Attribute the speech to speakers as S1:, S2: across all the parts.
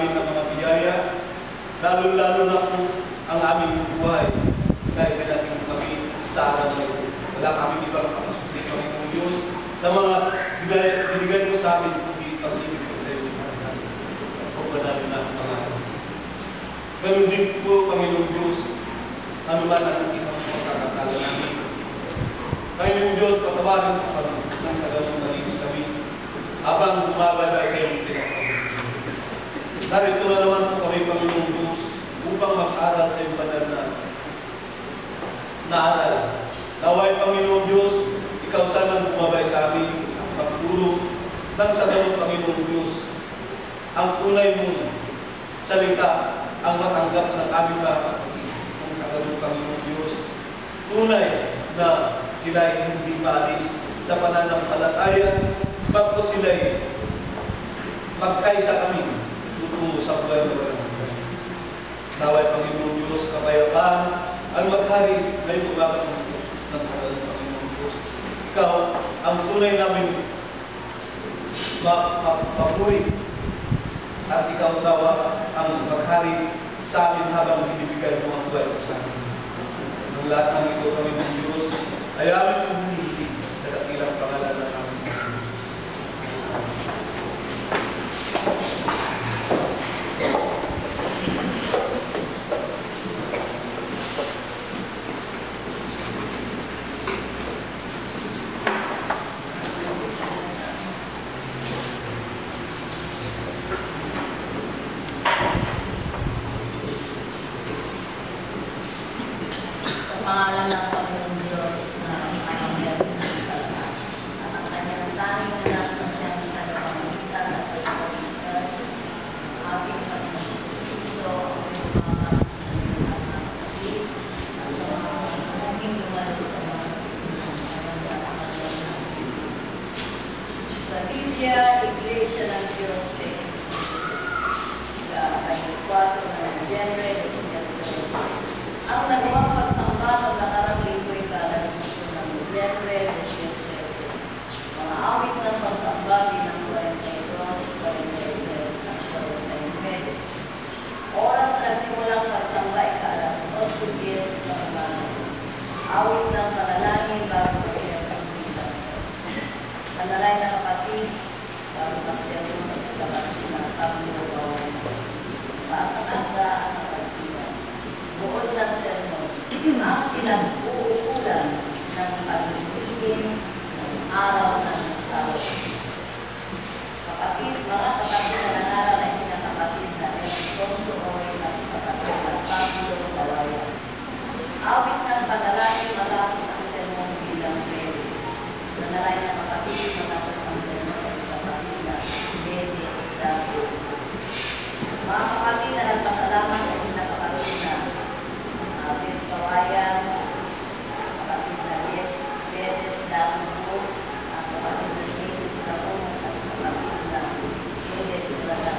S1: amin ng mga biyaya, lalo-lalo na po ang aming buhay. Dahil natin kami sa araw na ito. Wala kami ibang kapasulit kami ng Diyos na mga binigay mo sa amin kundi pag-ibig ko sa iyo. Pagpapalalo na ang mga ganun din po, Panginoong Diyos, ano man ang ating mga pagkakakala namin. Panginoong Diyos, patawarin po kami nang sa ganun malinis kami habang bumababa sa iyong pinakawin. Narito na naman po kami, Panginoong Diyos, upang mag-aral sa iyong banal na aral. Naway, Panginoong Diyos, ikaw sanang bumabay sa amin ang pagtulong nang sa ganun, Panginoong Diyos, ang tunay mong salita ang matanggap ng aming mga kapatid. Kung sa ganun, Panginoong Diyos, tunay na sila ay hindi maalis sa pananampalataya, bago sila ay magkaisa kami tutungo sa buhay na walang hanggan. Naway, Panginoong Diyos, kapayapaan ang maghari ngayon umagat ng Diyos ng sagalan sa Panginoong Diyos. Ikaw, ang tunay namin mapuri at ikaw daw ang maghari sa amin habang binibigay mo ang buhay sa amin. Ang lahat ng ito, Panginoong Diyos, ay amin kong hinihiling sa dakilang pangalan ng amin.
S2: Pangalan ng Panginoong Diyos na makapangyarihan sa lahat. At ang kanyang tanging anak na siyang tagapamagitan sa pagpapalitan, ating Panginoon Kristo, ang mga kapatid, at sa mga naging lumalo sa mga sa Biblia, Iglesia ng Diyos, kay 4 ng January, ang nagawang pagsamba ng nakarang linggo'y kalalimutan ng January, mga awit ng pagsamba bilang 42, 43 at 49. Oras na nagsimulang pagsamba ay kaalas 8:10 sa umaga. Awit ng panalangin bago mag-iyak ang bilang. Panalay na kapatid, bago magsiyalunan sa kapatid ng Panginoon bawal. Paasakanda ang kapatidan. Buod ng sermon, ang pinag-uukulan ng pag-ibigin ng araw ng Sabado. Kapatid, mga kapatid na nangaral ay sina kapatid na Alfonso Oy at kapatid na Pablo Kawayan. Awit ng panalangin matapos ang sermon bilang Mary. Nanalay na kapatid matapos ang sermon ay si kapatid na Mary Dago. Mga kapatid na nagpasalamat ay sina kapatid na Abel Kawayan, kapatid na Bedes Dago, at kapatid na Jesus Dago, at kapatid na Bedes Dago.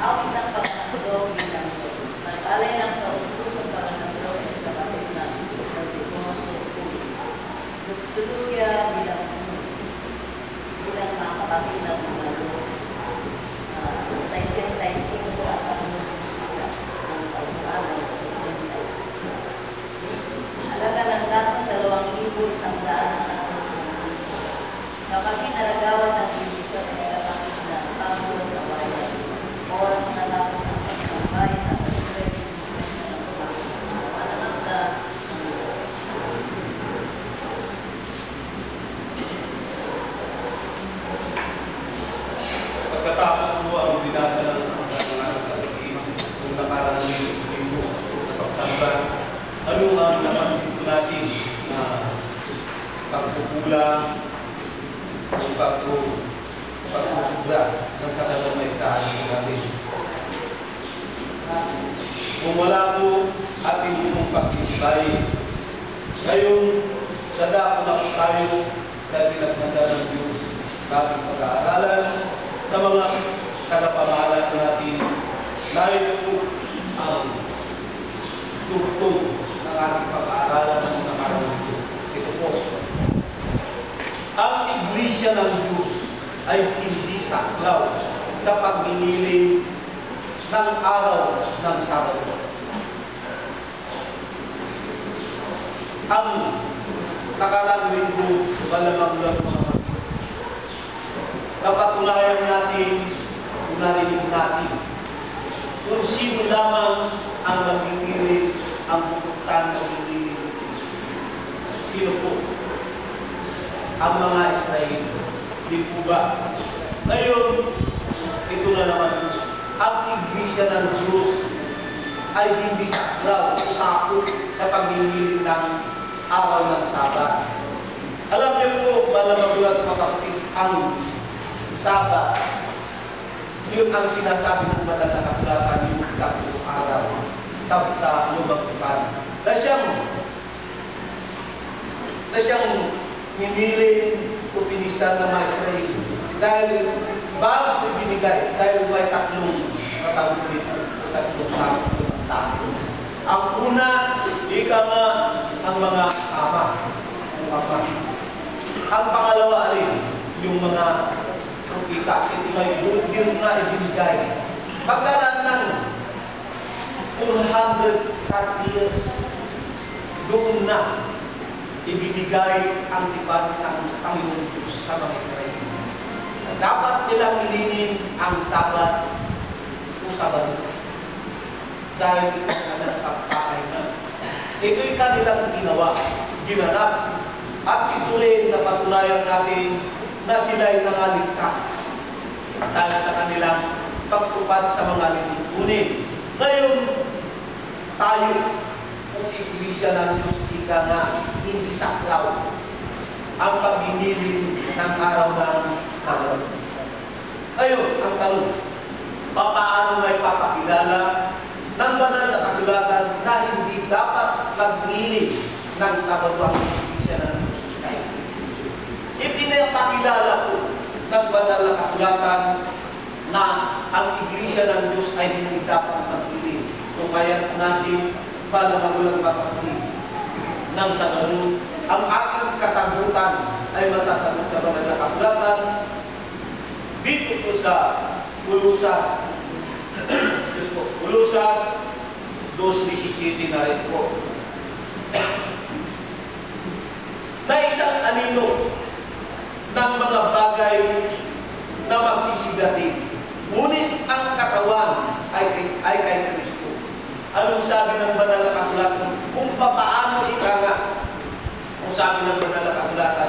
S2: Awit ng pagkakadog bilang Diyos. Nag-alay ng kaustusong pagkakadog ay sa kapatid na Nagdimoso Uy. Luxuluya bilang mga kapatid na Bumalo. Sa isang tayo at ang pag-aaral sa isang tayo. Halaga ng latong 2,100 ang anos ng Diyos. Kapatid nalagawan ng bendisyon ay kapatid na Pablo Kawayan. Oras na tapos ang pagsambay at pag-service ng panamagda.
S1: Pagkatapos po ang binasa ng mga kapatid kung nakarang linggo sa pagsamba, ano ang napansin po natin na pagkukulang o pagkukubra ng kasalamay-saan po natin. Kung wala po ating itong pagkisbay, ngayon sa dako na po tayo sa pinagmanda ng Diyos sa ating pag-aaralan sa mga tagapamahalaan natin na ito ang tugtog ng ating pag-aaralan ng nakarang ito. Ito po. Ang Iglesia ng Diyos ay hindi saklaw sa pagninilin ng araw ng Sabado. Ang nakaraang linggo, malamang lang mga kapatid, napatunayan natin, kung narinig natin, kung sino lamang ang magigilid ang pupuntahan sa gilid. Sino po? Ang mga Israel. Di po ba? Ngayon, ito na naman, ang iglesia ng Diyos ay hindi saklaw o sakot sa pagigilid ng araw ng Sabat. Alam niyo po, malamagulat mga kapatid, ang Sabat, yun ang sinasabi ng banal na kasulatan, yung tatlong araw sa lumang tipan. Na siyang minili o pinistan ng mga Israel dahil bago ibinigay, dahil may tatlong katawid o tatlong araw. Ang una, ika nga ang mga ama. Ang pangalawa rin, yung mga propita. Ito may budir na ibinigay. Magkalaan ng 430 years, doon na ibinigay ang tipan ng Panginoon Diyos sa mga Israel. Dapat nilang ilinin ang Sabat o Sabado. Dahil ito ang nagpapakay na. Ito'y kanilang ginanap. At ituloy na patunayan natin na sila'y nangaligtas dahil sa kanilang pagtupad sa mga lipunin. Ngayon, tayo, kung iglesia ng Diyos, ika na hindi saklaw ang paghinilin ng araw ng Sabado. Ngayon, ang tanong, paano may papakilala ng banal na kasulatan na hindi dapat maglilin ng Sabado ang iglesia ng Diyos? Ipinapakilala po ng banal na kasulatan na ang iglesia ng Diyos ay hindi dapat maglilin. So kaya natin para magulang papakilin ng Sabado. Ang aking kasagutan ay masasagot sa banal na kasulatan dito po sa Ulusas. Ulusas 2:17 na rin po. Na isang anino ng mga bagay na magsisigatin. Ngunit ang katawan ay kay Kristo. Anong sabi ng banal na kasulatan? Kung paano ika nga, kung sabi ng banal na kasulatan,